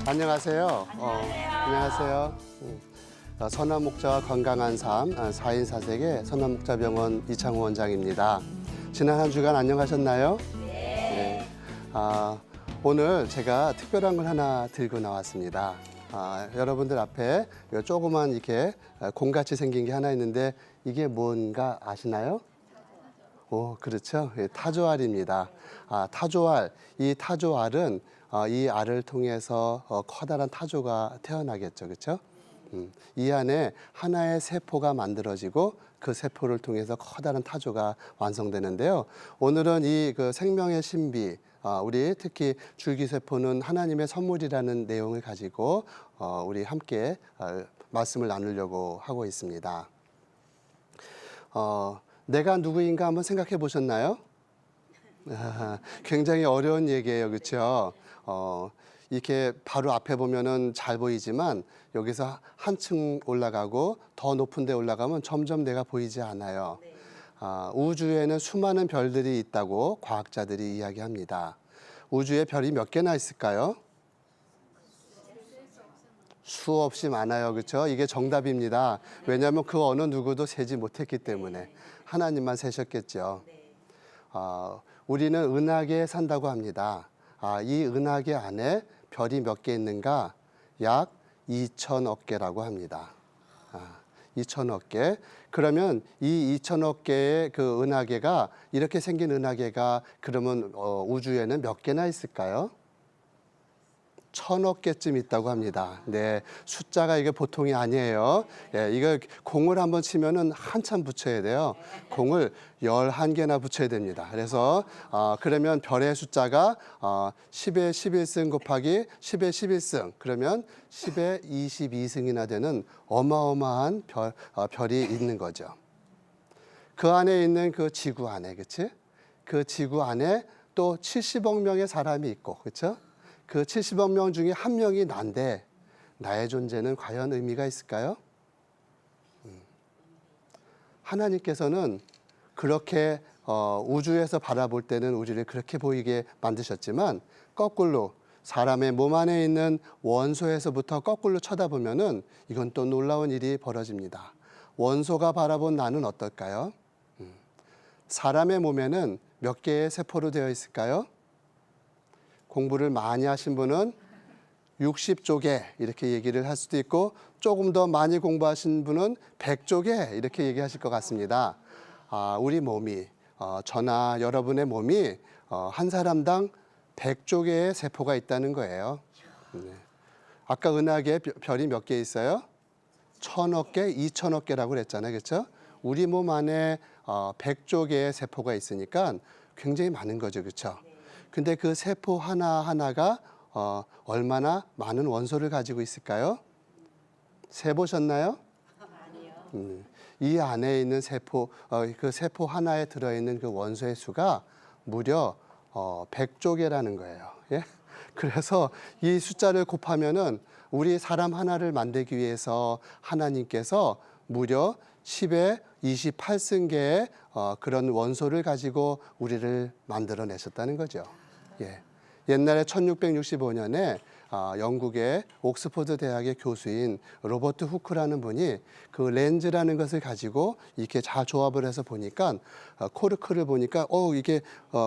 안녕하세요. 안녕하세요. 선한 목자와 건강한 삶, 4인 사색의 선한 목자병원 이창호 원장입니다. 지난 한 주간 안녕하셨나요? 네. 오늘 제가 특별한 걸 하나 들고 나왔습니다. 여러분들 앞에 조그만 이렇게 공같이 생긴 게 하나 있는데 이게 뭔가 아시나요? 오, 그렇죠. 예, 타조알입니다. 타조알. 이 타조알은 이 알을 통해서 커다란 타조가 태어나겠죠. 그렇죠? 이 안에 하나의 세포가 만들어지고 그 세포를 통해서 커다란 타조가 완성되는데요. 오늘은 이 그 생명의 신비, 우리 특히 줄기세포는 하나님의 선물이라는 내용을 가지고 우리 함께 말씀을 나누려고 하고 있습니다. 내가 누구인가 한번 생각해 보셨나요? 굉장히 어려운 얘기예요. 그렇죠? 이렇게 바로 앞에 보면은 잘 보이지만 여기서 한층 올라가고 더 높은 데 올라가면 점점 내가 보이지 않아요. 우주에는 수많은 별들이 있다고 과학자들이 이야기합니다. 우주에 별이 몇 개나 있을까요? 수없이 많아요. 그렇죠? 이게 정답입니다. 왜냐하면 그 어느 누구도 세지 못했기 때문에 하나님만 세셨겠죠. 우리는 은하계에 산다고 합니다. 이 은하계 안에 별이 몇 개 있는가? 약 2천억 개라고 합니다. 2천억 개. 그러면 이 2천억 개의 그 은하계가 이렇게 생긴 은하계가 그러면 우주에는 몇 개나 있을까요? 1,000억 개쯤 있다고 합니다. 네, 숫자가 이게 보통이 아니에요. 예, 이거 공을 한번 치면은 한참 붙여야 돼요. 공을 11개나 붙여야 됩니다. 그래서 그러면 별의 숫자가 10의 11승 곱하기 10의 11승 그러면 10의 22승이나 되는 어마어마한 별이 있는 거죠. 그 안에 있는 그 지구 안에, 그렇지? 그 지구 안에 또 70억 명의 사람이 있고, 그렇죠? 그 70억 명 중에 한 명이 난데 나의 존재는 과연 의미가 있을까요? 하나님께서는 그렇게 우주에서 바라볼 때는 우리를 그렇게 보이게 만드셨지만 거꾸로 사람의 몸 안에 있는 원소에서부터 거꾸로 쳐다보면은 이건 또 놀라운 일이 벌어집니다. 원소가 바라본 나는 어떨까요? 사람의 몸에는 몇 개의 세포로 되어 있을까요? 공부를 많이 하신 분은 60쪽에 이렇게 얘기를 할 수도 있고 조금 더 많이 공부하신 분은 100쪽에 이렇게 얘기하실 것 같습니다. 우리 몸이 저나 여러분의 몸이 한 사람당 100쪽의 세포가 있다는 거예요. 네. 아까 은하계에 별이 몇 개 있어요? 1,000억 개, 2,000억 개라고 그랬잖아요. 그렇죠? 우리 몸 안에 100쪽의 세포가 있으니까 굉장히 많은 거죠. 그렇죠? 근데 그 세포 하나하나가 얼마나 많은 원소를 가지고 있을까요? 세보셨나요? 아니요. 이 안에 있는 세포, 그 세포 하나에 들어있는 그 원소의 수가 무려 100조개라는 거예요. 예? 그래서 이 숫자를 곱하면은 우리 사람 하나를 만들기 위해서 하나님께서 무려 10의 28승계의 그런 원소를 가지고 우리를 만들어내셨다는 거죠. 예. 옛날에 1665년에 영국의 옥스퍼드 대학의 교수인 로버트 후크라는 분이 그 렌즈라는 것을 가지고 이렇게 잘 조합을 해서 보니까 코르크를 보니까 이게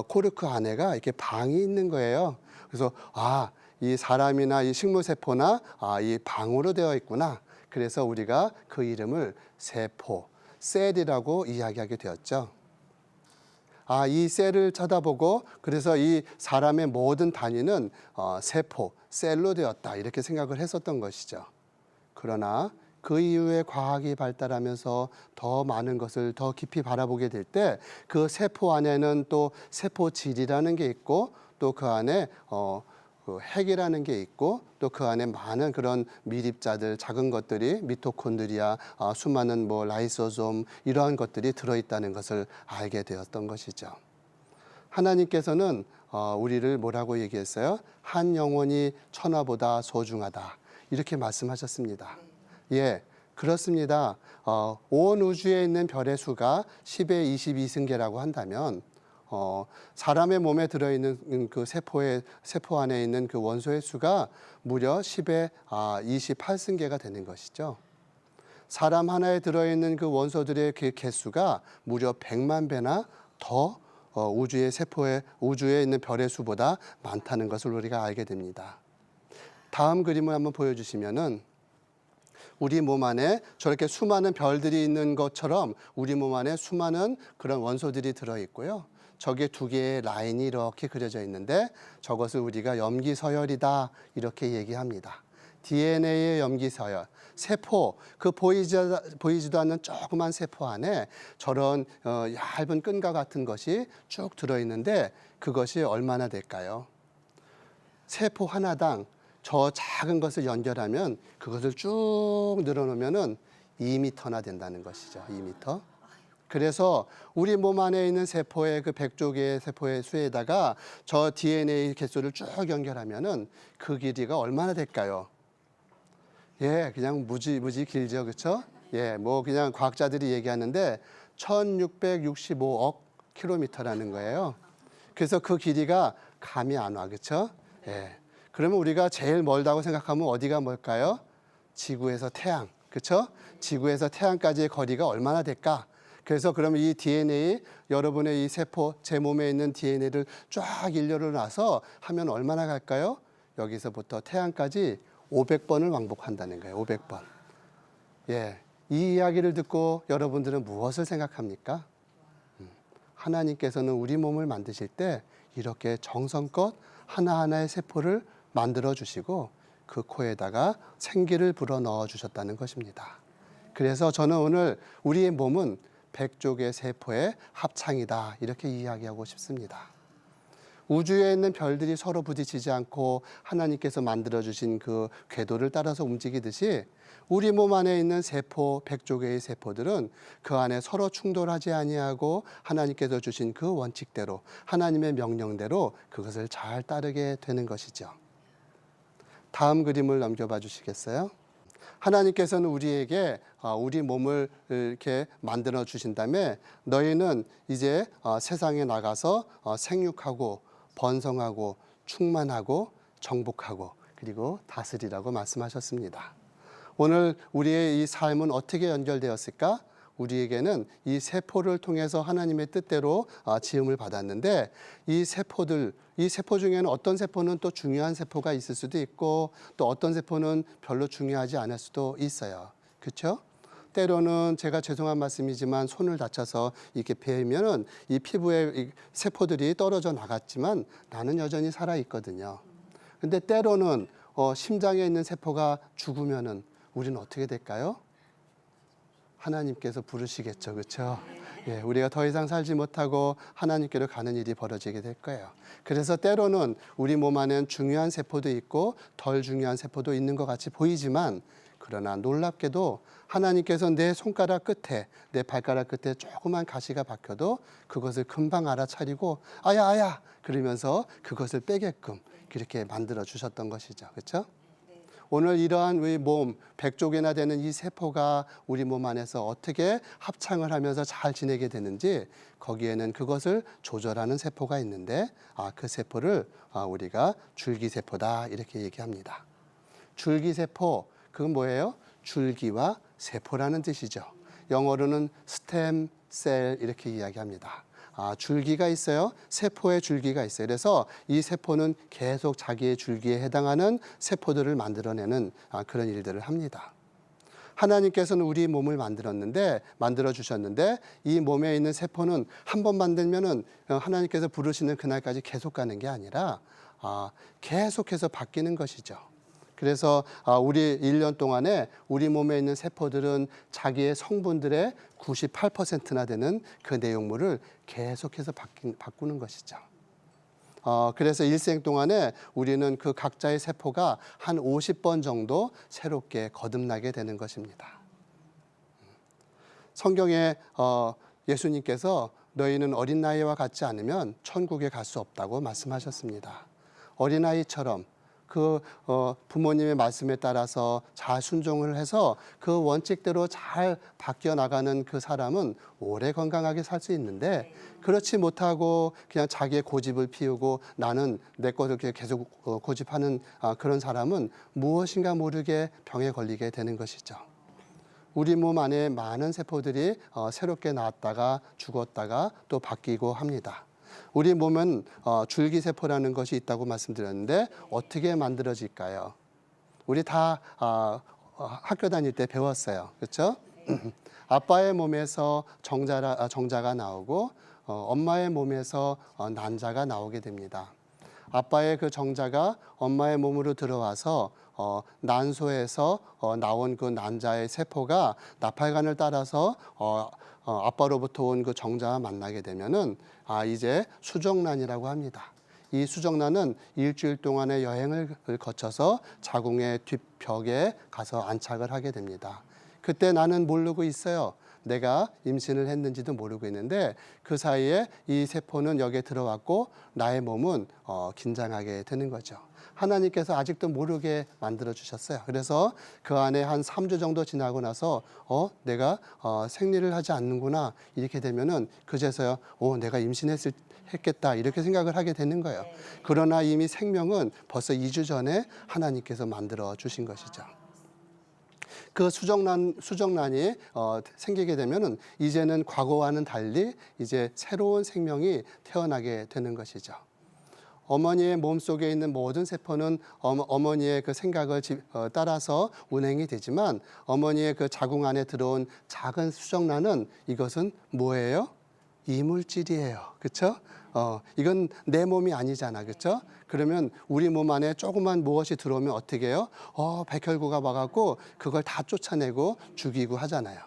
코르크 안에가 이렇게 방이 있는 거예요. 그래서 이 사람이나 이 식물 세포나 이 방으로 되어 있구나. 그래서 우리가 그 이름을 세포, 셀이라고 이야기하게 되었죠. 이 셀을 쳐다보고 그래서 이 사람의 모든 단위는 세포, 셀로 되었다 이렇게 생각을 했었던 것이죠. 그러나 그 이후에 과학이 발달하면서 더 많은 것을 더 깊이 바라보게 될 때 그 세포 안에는 또 세포질이라는 게 있고 또 그 안에 그 핵이라는 게 있고 또 그 안에 많은 그런 미립자들 작은 것들이 미토콘드리아 수많은 라이소솜 이러한 것들이 들어있다는 것을 알게 되었던 것이죠. 하나님께서는 우리를 뭐라고 얘기했어요? 한 영혼이 천하보다 소중하다 이렇게 말씀하셨습니다. 예, 그렇습니다. 온 우주에 있는 별의 수가 10의 22승계라고 한다면 사람의 몸에 들어있는 그 세포 안에 있는 그 원소의 수가 무려 10의 28승계가 되는 것이죠. 사람 하나에 들어있는 그 원소들의 그 개수가 무려 100만 배나 더 우주에 있는 별의 수보다 많다는 것을 우리가 알게 됩니다. 다음 그림을 한번 보여주시면은 우리 몸 안에 저렇게 수많은 별들이 있는 것처럼 우리 몸 안에 수많은 그런 원소들이 들어있고요. 저게 두 개의 라인이 이렇게 그려져 있는데 저것을 우리가 염기서열이다 이렇게 얘기합니다. DNA의 염기서열, 세포, 그 보이지도 않는 조그만 세포 안에 저런 얇은 끈과 같은 것이 쭉 들어있는데 그것이 얼마나 될까요? 세포 하나당 저 작은 것을 연결하면 그것을 쭉 늘어놓으면은 2m나 된다는 것이죠. 2m. 그래서 우리 몸 안에 있는 세포의 그 100조 개의 세포의 수에다가 저 DNA 개수를 쭉 연결하면은 그 길이가 얼마나 될까요? 예, 그냥 무지 길죠. 그렇죠? 예, 뭐 그냥 과학자들이 얘기하는데 1665억 킬로미터라는 거예요. 그래서 그 길이가 감이 안 와. 그렇죠? 예. 그러면 우리가 제일 멀다고 생각하면 어디가 멀까요? 지구에서 태양. 그렇죠? 지구에서 태양까지의 거리가 얼마나 될까? 그래서 그러면 이 DNA, 여러분의 이 세포, 제 몸에 있는 DNA를 쫙 일렬로 놔서 하면 얼마나 갈까요? 여기서부터 태양까지 500번을 왕복한다는 거예요. 500번. 예, 이 이야기를 듣고 여러분들은 무엇을 생각합니까? 하나님께서는 우리 몸을 만드실 때 이렇게 정성껏 하나하나의 세포를 만들어 주시고 그 코에다가 생기를 불어 넣어 주셨다는 것입니다. 그래서 저는 오늘 우리의 몸은 100조 개 세포의 합창이다 이렇게 이야기하고 싶습니다. 우주에 있는 별들이 서로 부딪히지 않고 하나님께서 만들어주신 그 궤도를 따라서 움직이듯이 우리 몸 안에 있는 세포, 100조 개의 세포들은 그 안에 서로 충돌하지 아니하고 하나님께서 주신 그 원칙대로 하나님의 명령대로 그것을 잘 따르게 되는 것이죠. 다음 그림을 넘겨봐 주시겠어요? 하나님께서는 우리에게 우리 몸을 이렇게 만들어 주신 다음에 너희는 이제 세상에 나가서 생육하고 번성하고 충만하고 정복하고 그리고 다스리라고 말씀하셨습니다. 오늘 우리의 이 삶은 어떻게 연결되었을까? 우리에게는 이 세포를 통해서 하나님의 뜻대로 지음을 받았는데 이 세포 중에는 어떤 세포는 또 중요한 세포가 있을 수도 있고 또 어떤 세포는 별로 중요하지 않을 수도 있어요. 그렇죠? 때로는 제가 죄송한 말씀이지만 손을 다쳐서 이렇게 베면은 이 피부에 이 세포들이 떨어져 나갔지만 나는 여전히 살아 있거든요. 근데 때로는 심장에 있는 세포가 죽으면은 우리는 어떻게 될까요? 하나님께서 부르시겠죠. 그렇죠? 예, 우리가 더 이상 살지 못하고 하나님께로 가는 일이 벌어지게 될 거예요. 그래서 때로는 우리 몸 안에는 중요한 세포도 있고 덜 중요한 세포도 있는 것 같이 보이지만 그러나 놀랍게도 하나님께서 내 손가락 끝에 내 발가락 끝에 조그만 가시가 박혀도 그것을 금방 알아차리고 아야 그러면서 그것을 빼게끔 그렇게 만들어 주셨던 것이죠. 그렇죠? 오늘 이러한 우리 몸 100조 개나 되는 이 세포가 우리 몸 안에서 어떻게 합창을 하면서 잘 지내게 되는지 거기에는 그것을 조절하는 세포가 있는데 그 세포를 우리가 줄기세포다 이렇게 얘기합니다. 줄기세포 그건 뭐예요? 줄기와 세포라는 뜻이죠. 영어로는 스템셀 이렇게 이야기합니다. 줄기가 있어요. 세포의 줄기가 있어요. 그래서 이 세포는 계속 자기의 줄기에 해당하는 세포들을 만들어내는 그런 일들을 합니다. 하나님께서는 우리 몸을 만들어 주셨는데 이 몸에 있는 세포는 한 번 만들면은 하나님께서 부르시는 그날까지 계속 가는 게 아니라 계속해서 바뀌는 것이죠. 그래서 우리 1년 동안에 우리 몸에 있는 세포들은 자기의 성분들의 98%나 되는 그 내용물을 계속해서 바꾸는 것이죠. 그래서 일생 동안에 우리는 그 각자의 세포가 한 50번 정도 새롭게 거듭나게 되는 것입니다. 성경에 예수님께서 너희는 어린아이와 같지 않으면 천국에 갈 수 없다고 말씀하셨습니다. 어린아이처럼 부모님의 말씀에 따라서 잘 순종을 해서 그 원칙대로 잘 바뀌어 나가는 그 사람은 오래 건강하게 살 수 있는데, 그렇지 못하고 그냥 자기의 고집을 피우고 나는 내 것을 계속 고집하는 그런 사람은 무엇인가 모르게 병에 걸리게 되는 것이죠. 우리 몸 안에 많은 세포들이 새롭게 나왔다가 죽었다가 또 바뀌고 합니다. 우리 몸은 줄기세포라는 것이 있다고 말씀드렸는데 어떻게 만들어질까요? 우리 다 학교 다닐 때 배웠어요. 그렇죠? 아빠의 몸에서 정자가 나오고 엄마의 몸에서 난자가 나오게 됩니다. 아빠의 그 정자가 엄마의 몸으로 들어와서 난소에서 나온 그 난자의 세포가 나팔관을 따라서 아빠로부터 온 그 정자와 만나게 되면은 이제 수정란이라고 합니다. 이 수정란은 일주일 동안의 여행을 거쳐서 자궁의 뒷벽에 가서 안착을 하게 됩니다. 그때 나는 모르고 있어요. 내가 임신을 했는지도 모르고 있는데 그 사이에 이 세포는 여기에 들어왔고 나의 몸은 긴장하게 되는 거죠. 하나님께서 아직도 모르게 만들어 주셨어요. 그래서 그 안에 한 3주 정도 지나고 나서 내가 생리를 하지 않는구나 이렇게 되면은 그제서야 내가 임신했겠다 이렇게 생각을 하게 되는 거예요. 그러나 이미 생명은 벌써 2주 전에 하나님께서 만들어 주신 것이죠. 그 수정란이 생기게 되면은 이제는 과거와는 달리 이제 새로운 생명이 태어나게 되는 것이죠. 어머니의 몸속에 있는 모든 세포는 어머니의 그 생각을 따라서 운행이 되지만 어머니의 그 자궁 안에 들어온 작은 수정란은 이것은 뭐예요? 이물질이에요. 그렇죠? 이건 내 몸이 아니잖아. 그렇죠? 그러면 우리 몸 안에 조그만 무엇이 들어오면 어떻게 해요? 백혈구가 와갖고 그걸 다 쫓아내고 죽이고 하잖아요.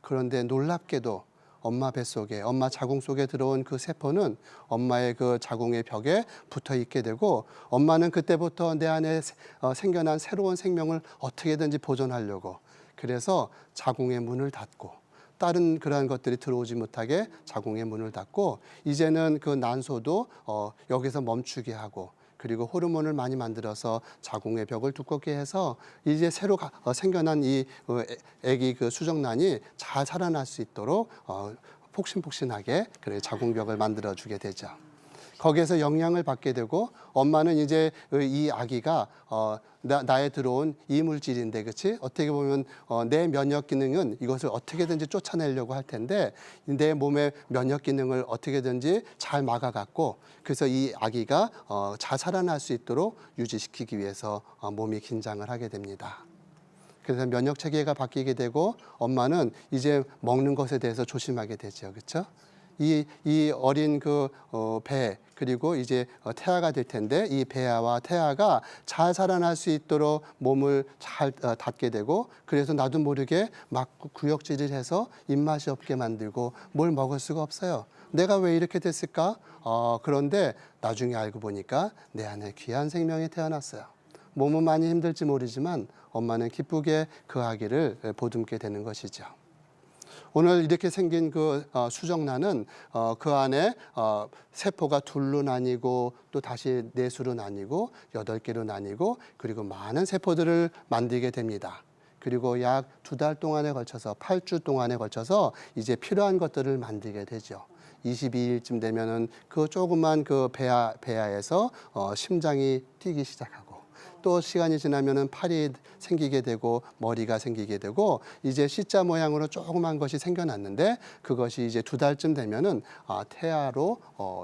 그런데 놀랍게도 엄마 뱃속에, 엄마 자궁 속에 들어온 그 세포는 엄마의 그 자궁의 벽에 붙어 있게 되고 엄마는 그때부터 내 안에 생겨난 새로운 생명을 어떻게든지 보존하려고 그래서 자궁의 문을 닫고 다른 그러한 것들이 들어오지 못하게 자궁의 문을 닫고 이제는 그 난소도 여기서 멈추게 하고 그리고 호르몬을 많이 만들어서 자궁의 벽을 두껍게 해서 이제 새로 생겨난 이 아기 그 수정란이 잘 살아날 수 있도록 폭신폭신하게 그래 자궁벽을 만들어 주게 되죠. 거기에서 영향을 받게 되고 엄마는 이제 이 아기가 나에 들어온 이물질인데 그렇지? 어떻게 보면 내 면역 기능은 이것을 어떻게든지 쫓아내려고 할 텐데 내 몸의 면역 기능을 어떻게든지 잘 막아갖고 그래서 이 아기가 잘 살아날 수 있도록 유지시키기 위해서 몸이 긴장을 하게 됩니다. 그래서 면역 체계가 바뀌게 되고 엄마는 이제 먹는 것에 대해서 조심하게 되죠. 그렇죠? 이 어린 그 배 그리고 이제 태아가 될 텐데 이 배아와 태아가 잘 살아날 수 있도록 몸을 잘 닫게 되고 그래서 나도 모르게 막 구역질을 해서 입맛이 없게 만들고 뭘 먹을 수가 없어요. 내가 왜 이렇게 됐을까? 그런데 나중에 알고 보니까 내 안에 귀한 생명이 태어났어요. 몸은 많이 힘들지 모르지만 엄마는 기쁘게 그 아기를 보듬게 되는 것이죠. 오늘 이렇게 생긴 그 수정란은 그 안에 세포가 둘로 나뉘고 또 다시 넷으로 나뉘고 8개로 나뉘고 그리고 많은 세포들을 만들게 됩니다. 그리고 약 2달 동안에 걸쳐서 8주 동안에 걸쳐서 이제 필요한 것들을 만들게 되죠. 22일쯤 되면은 그 조그만 그 배아에서 심장이 뛰기 시작하고 또 시간이 지나면은 팔이 생기게 되고 머리가 생기게 되고 이제 C자 모양으로 조그만 것이 생겨났는데 그것이 이제 2달쯤 되면은 태아로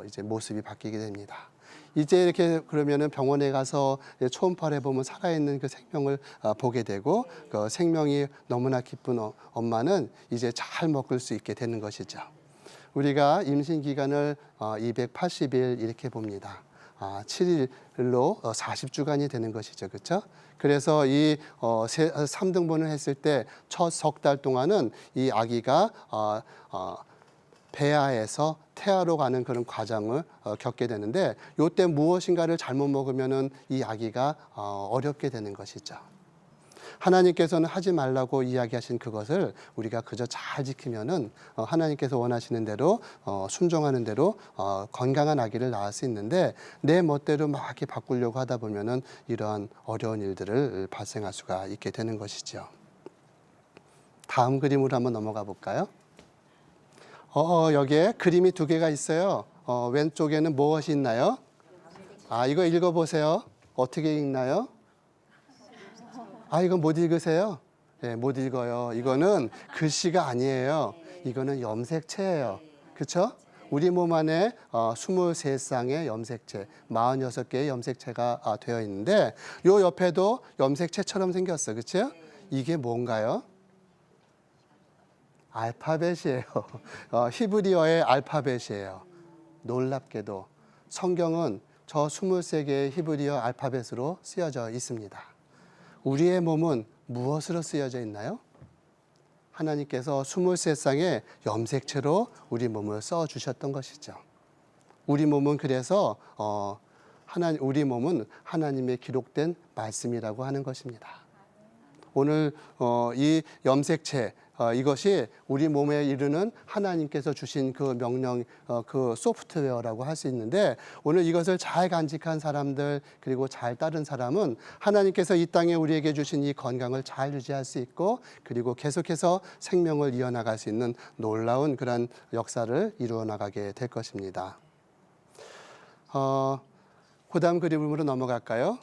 이제 모습이 바뀌게 됩니다. 이제 이렇게 그러면은 병원에 가서 초음파를 보면 살아있는 그 생명을 보게 되고 그 생명이 너무나 기쁜 엄마는 이제 잘 먹을 수 있게 되는 것이죠. 우리가 임신 기간을 280일 이렇게 봅니다. 7일로 40주간이 되는 것이죠. 그렇죠? 그래서 이 3등분을 했을 때 첫 석 달 동안은 이 아기가 배아에서 태아로 가는 그런 과정을 겪게 되는데 이때 무엇인가를 잘못 먹으면은 이 아기가 어렵게 되는 것이죠. 하나님께서는 하지 말라고 이야기하신 그것을 우리가 그저 잘 지키면은 하나님께서 원하시는 대로 순종하는 대로 건강한 아기를 낳을 수 있는데 내 멋대로 막 이렇게 바꾸려고 하다 보면은 이러한 어려운 일들을 발생할 수가 있게 되는 것이죠. 다음 그림으로 한번 넘어가 볼까요? 여기에 그림이 두 개가 있어요. 왼쪽에는 무엇이 있나요? 이거 읽어보세요. 어떻게 읽나요? 이거 못 읽으세요? 네, 못 읽어요. 이거는 글씨가 아니에요. 이거는 염색체예요. 그렇죠? 우리 몸 안에 23쌍의 염색체, 46개의 염색체가 되어 있는데 요 옆에도 염색체처럼 생겼어. 그렇죠? 이게 뭔가요? 알파벳이에요. 히브리어의 알파벳이에요. 놀랍게도 성경은 저 23개의 히브리어 알파벳으로 쓰여져 있습니다. 우리의 몸은 무엇으로 쓰여져 있나요? 하나님께서 23쌍의 염색체로 우리 몸을 써주셨던 것이죠. 우리 몸은 그래서 우리 몸은 하나님의 기록된 말씀이라고 하는 것입니다. 오늘 이 염색체 이것이 우리 몸에 이르는 하나님께서 주신 그 명령, 그 소프트웨어라고 할 수 있는데 오늘 이것을 잘 간직한 사람들 그리고 잘 따른 사람은 하나님께서 이 땅에 우리에게 주신 이 건강을 잘 유지할 수 있고 그리고 계속해서 생명을 이어나갈 수 있는 놀라운 그런 역사를 이루어 나가게 될 것입니다. 그 다음 그림으로 넘어갈까요?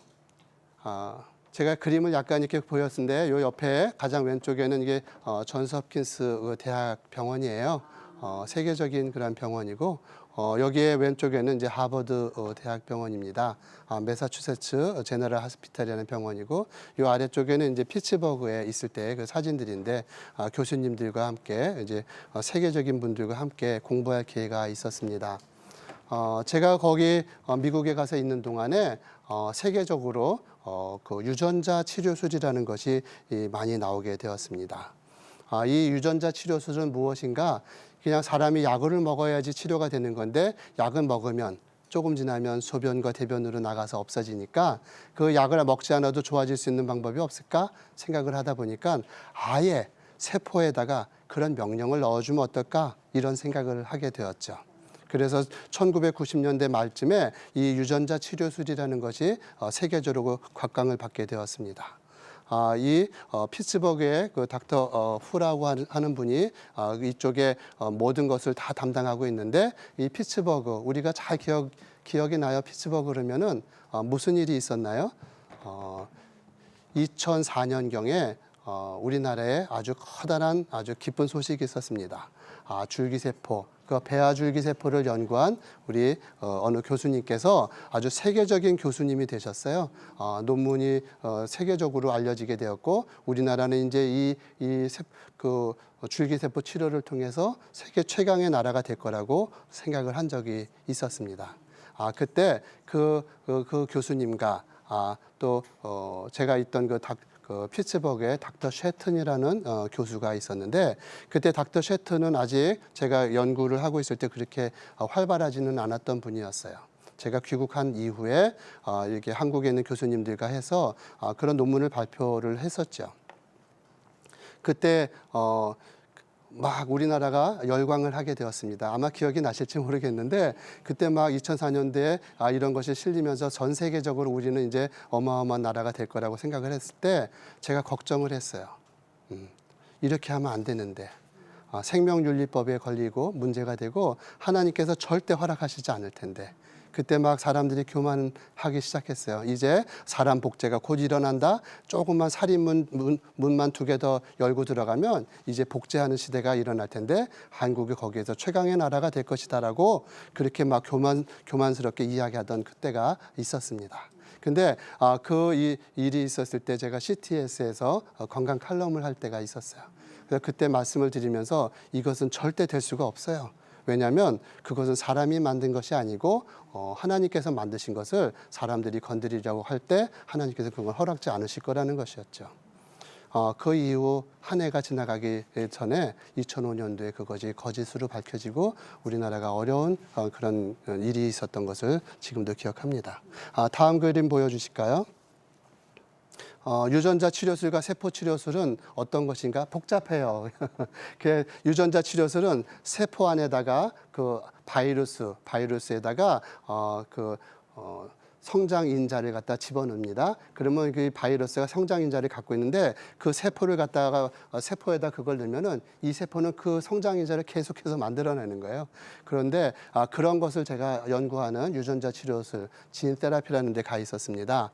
제가 그림을 약간 이렇게 보였는데 요 옆에 가장 왼쪽에는 이게 존스 홉킨스 대학 병원이에요. 세계적인 그런 병원이고 여기에 왼쪽에는 이제 하버드 대학 병원입니다. 매사추세츠 제너럴 하스피탈이라는 병원이고 요 아래쪽에는 이제 피츠버그에 있을 때 그 사진들인데 교수님들과 함께 이제 세계적인 분들과 함께 공부할 기회가 있었습니다. 제가 거기 미국에 가서 있는 동안에 세계적으로 그 유전자 치료술이라는 것이 많이 나오게 되었습니다. 이 유전자 치료술은 무엇인가? 그냥 사람이 약을 먹어야지 치료가 되는 건데 약을 먹으면 조금 지나면 소변과 대변으로 나가서 없어지니까 그 약을 먹지 않아도 좋아질 수 있는 방법이 없을까 생각을 하다 보니까 아예 세포에다가 그런 명령을 넣어주면 어떨까 이런 생각을 하게 되었죠. 그래서 1990년대 말쯤에 이 유전자 치료술이라는 것이 세계적으로 곽광을 받게 되었습니다. 이 피츠버그의 그 닥터 후라고 하는 분이 이쪽에 모든 것을 다 담당하고 있는데 이 피츠버그 우리가 잘 기억이 나요. 피츠버그 그러면은 무슨 일이 있었나요? 2004년경에 우리나라에 아주 커다란 아주 기쁜 소식이 있었습니다. 줄기세포, 그 배아줄기세포를 연구한 우리 어느 교수님께서 아주 세계적인 교수님이 되셨어요. 논문이 세계적으로 알려지게 되었고 우리나라는 이제 그 줄기세포 치료를 통해서 세계 최강의 나라가 될 거라고 생각을 한 적이 있었습니다. 그때 그 교수님과 또 제가 있던 그 피츠버그에 닥터 셰튼이라는 교수가 있었는데 그때 닥터 셰튼은 아직 제가 연구를 하고 있을 때 그렇게 활발하지는 않았던 분이었어요. 제가 귀국한 이후에 이렇게 한국에 있는 교수님들과 해서 그런 논문을 발표를 했었죠. 그때 막 우리나라가 열광을 하게 되었습니다. 아마 기억이 나실지 모르겠는데 그때 막 2004년도에 이런 것이 실리면서 전 세계적으로 우리는 이제 어마어마한 나라가 될 거라고 생각을 했을 때 제가 걱정을 했어요. 이렇게 하면 안 되는데 생명윤리법에 걸리고 문제가 되고 하나님께서 절대 허락하시지 않을 텐데 그때 막 사람들이 교만하기 시작했어요. 이제 사람 복제가 곧 일어난다. 조금만 살인문만 2개 더 열고 들어가면 이제 복제하는 시대가 일어날 텐데 한국이 거기에서 최강의 나라가 될 것이다라고 그렇게 막 교만스럽게 이야기하던 그때가 있었습니다. 근데 그 일이 있었을 때 제가 CTS에서 건강 칼럼을 할 때가 있었어요. 그래서 그때 말씀을 드리면서 이것은 절대 될 수가 없어요. 왜냐하면 그것은 사람이 만든 것이 아니고 하나님께서 만드신 것을 사람들이 건드리려고 할 때 하나님께서 그걸 허락지 않으실 거라는 것이었죠. 그 이후 한 해가 지나가기 전에 2005년도에 그것이 거짓으로 밝혀지고 우리나라가 어려운 그런 일이 있었던 것을 지금도 기억합니다. 다음 그림 보여주실까요? 유전자 치료술과 세포 치료술은 어떤 것인가 복잡해요. 그 유전자 치료술은 세포 안에다가 그 바이러스에다가 성장 인자를 갖다 집어넣습니다. 그러면 그 바이러스가 성장 인자를 갖고 있는데 그 세포를 갖다가 세포에다 그걸 넣으면은 이 세포는 그 성장 인자를 계속해서 만들어내는 거예요. 그런데 그런 것을 제가 연구하는 유전자 치료술 진 테라피라는 데 가 있었습니다.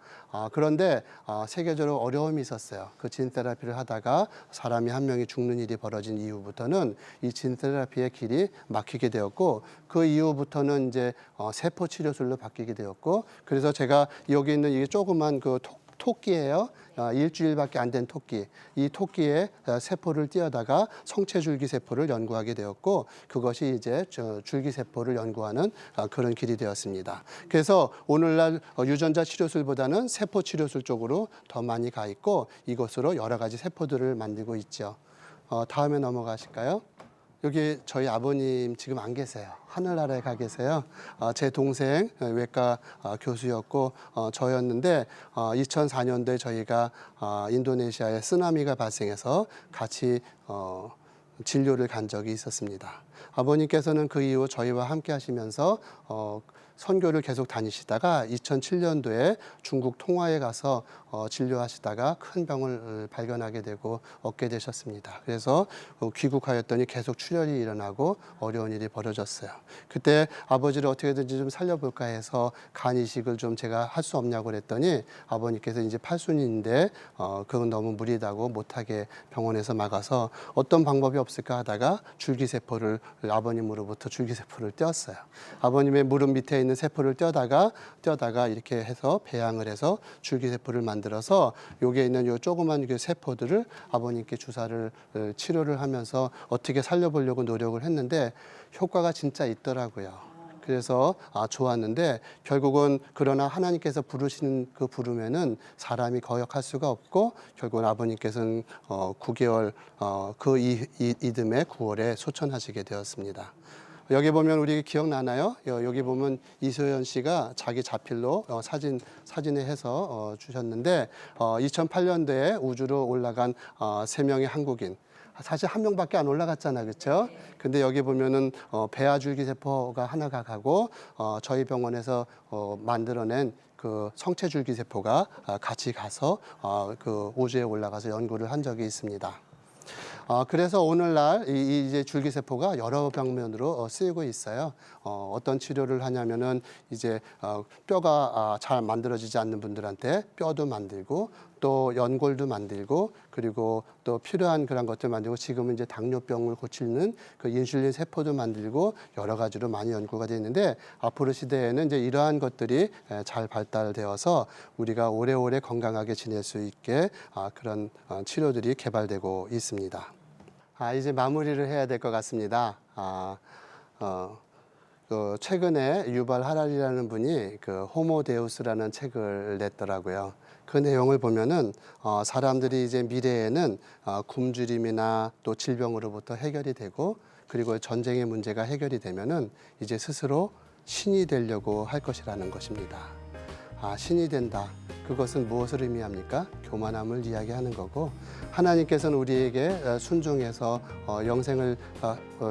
그런데 세계적으로 어려움이 있었어요. 그 진 테라피를 하다가 사람이 한 명이 죽는 일이 벌어진 이후부터는 이 진 테라피의 길이 막히게 되었고, 그 이후부터는 이제 세포 치료술로 바뀌게 되었고, 그래서 제가 여기 있는 이게 조그만 그 토끼예요. 일주일밖에 안 된 토끼. 이 토끼의 세포를 띄어다가 성체줄기 세포를 연구하게 되었고, 그것이 이제 줄기 세포를 연구하는 그런 길이 되었습니다. 그래서 오늘날 유전자 치료술보다는 세포 치료술 쪽으로 더 많이 가 있고, 이것으로 여러 가지 세포들을 만들고 있죠. 다음에 넘어가실까요? 여기 저희 아버님 지금 안 계세요. 하늘나라에 가 계세요. 제 동생 외과 교수였고 저였는데 2004년도에 저희가 인도네시아에 쓰나미가 발생해서 같이 진료를 간 적이 있었습니다. 아버님께서는 그 이후 저희와 함께 하시면서 선교를 계속 다니시다가 2007년도에 중국 통화에 가서 진료하시다가 큰 병을 발견하게 되고 얻게 되셨습니다. 그래서 귀국하였더니 계속 출혈이 일어나고 어려운 일이 벌어졌어요. 그때 아버지를 어떻게든지 좀 살려볼까 해서 간 이식을 좀 제가 할 수 없냐고 그랬더니 아버님께서 이제 팔순인데 그건 너무 무리다고 못하게 병원에서 막아서 어떤 방법이 없을까 하다가 줄기세포를 아버님으로부터 줄기세포를 떼었어요. 아버님의 무릎 밑에 있는 세포를 떼다가 이렇게 해서 배양을 해서 줄기세포를 만들어서 여기에 있는 요 조그만 그 세포들을 아버님께 치료를 하면서 어떻게 살려보려고 노력을 했는데 효과가 진짜 있더라고요. 그래서 좋았는데 결국은 그러나 하나님께서 부르시는 그 부르면은 사람이 거역할 수가 없고 결국은 아버님께서는 9개월 그 이듬해 9월에 소천하시게 되었습니다. 여기 보면 우리 기억나나요? 여기 보면 이소연 씨가 자기 자필로 사진에 해서 주셨는데 2008년도에 우주로 올라간 3명의 한국인. 사실 한 명밖에 안 올라갔잖아, 그렇죠? 근데 여기 보면은 배아줄기세포가 하나가 가고 저희 병원에서 만들어낸 그 성체줄기세포가 같이 가서 그 우주에 올라가서 연구를 한 적이 있습니다. 그래서 오늘날 이제 줄기세포가 여러 방면으로 쓰이고 있어요. 어떤 치료를 하냐면은 이제 뼈가 잘 만들어지지 않는 분들한테 뼈도 만들고 또 연골도 만들고 그리고 또 필요한 그런 것들 만들고 지금은 이제 당뇨병을 고치는 그 인슐린 세포도 만들고 여러 가지로 많이 연구가 되어 있는데 앞으로 시대에는 이제 이러한 것들이 잘 발달되어서 우리가 오래오래 건강하게 지낼 수 있게 그런 치료들이 개발되고 있습니다. 이제 마무리를 해야 될 것 같습니다. 최근에 유발 하랄리라는 분이 그 호모 데우스라는 책을 냈더라고요. 그 내용을 보면은 사람들이 이제 미래에는 굶주림이나 또 질병으로부터 해결이 되고 그리고 전쟁의 문제가 해결이 되면은 이제 스스로 신이 되려고 할 것이라는 것입니다. 신이 된다. 그것은 무엇을 의미합니까? 교만함을 이야기하는 거고 하나님께서는 우리에게 순종해서 영생을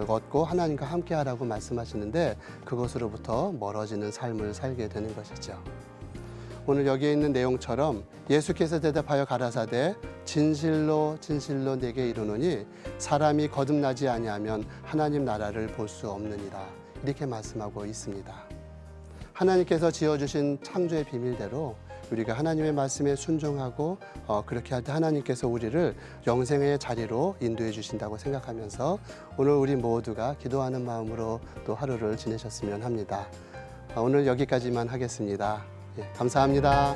얻고 하나님과 함께하라고 말씀하시는데 그것으로부터 멀어지는 삶을 살게 되는 것이죠. 오늘 여기에 있는 내용처럼 예수께서 대답하여 가라사대 진실로 진실로 내게 이르노니 사람이 거듭나지 아니하면 하나님 나라를 볼 수 없느니라 이렇게 말씀하고 있습니다. 하나님께서 지어주신 창조의 비밀대로 우리가 하나님의 말씀에 순종하고 그렇게 할 때 하나님께서 우리를 영생의 자리로 인도해 주신다고 생각하면서 오늘 우리 모두가 기도하는 마음으로 또 하루를 지내셨으면 합니다. 오늘 여기까지만 하겠습니다. 감사합니다.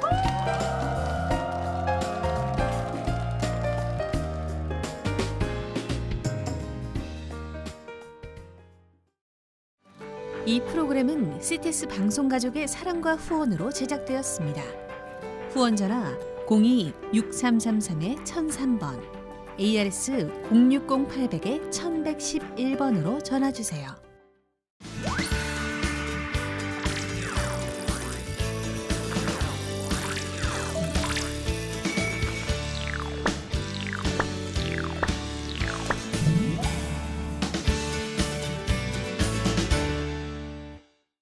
이 프로그램은 CTS 방송가족의 사랑과 후원으로 제작되었습니다. 후원 전화 02-6333-1003번, ARS 060-800-1111번으로 전화 주세요.